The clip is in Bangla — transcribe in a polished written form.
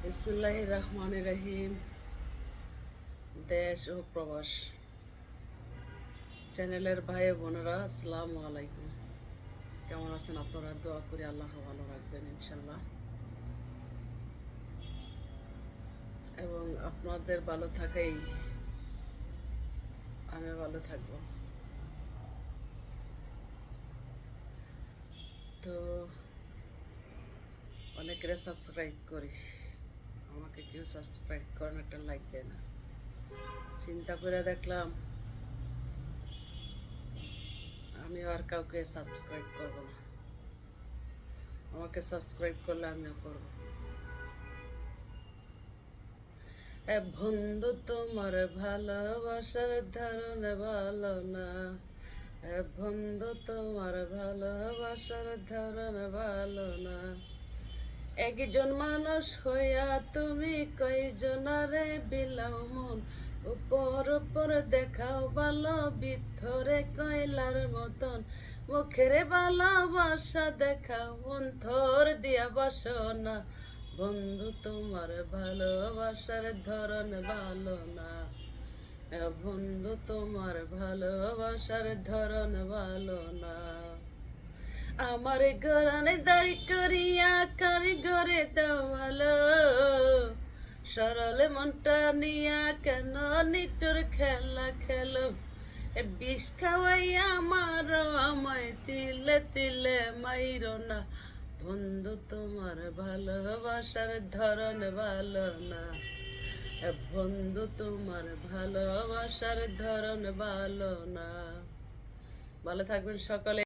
বিসমিল্লাহির রহমানির রহিম। দেশ ও প্রবাস চ্যানেলের ভাই বোনেরা, আসসালামু আলাইকুম। কেমন আছেন আপনারা? দোয়া করি আল্লাহ ভালো রাখবেন ইনশাল্লাহ, এবং আপনাদের ভালো থাকাই আমি ভালো থাকবো। তো অনেকের সাবস্ক্রাইব করি, আমাকে কেউ সাবস্ক্রাইব করেন, একটা লাইক দেয় না। চিন্তা করে দেখলাম আমি আর কাউকে সাবস্ক্রাইব করবো না। আমাকে সাবস্ক্রাইব করলে আমিও করবো। বন্ধু, তোমার ভালোবাসার ধরন ভালো না। বন্ধু, তোমার ভালোবাসার ধরন ভালো না। একজন মানুষ হইয়া তুমি কয়জনারে বিলাও মন। উপর উপর দেখাও ভালো, ভিতরে কয়লার মতন। মুখের ভালোবাসা দেখাও, অন্তর দিয়া বাসনা। বন্ধু, তোমার ভালোবাসার ধরন ভালো না। বন্ধু, তোমার ভালোবাসার ধরন ভালো না। আমার গরানে দাঁড়ি করিয়া কারিগরে দেওয়ালো, সরল মনটা নিয়া কেন নিটুর খেলা খেলো। বিষ খাওয়াইয়া মারো আমায়, তিলে তিলে মাইরো না। বন্ধু, তোমার ভালোবাসার ধরন ভালো না। বন্ধু, তোমার ভালোবাসার ধরন ভালো না। ভালো থাকবেন সকলে।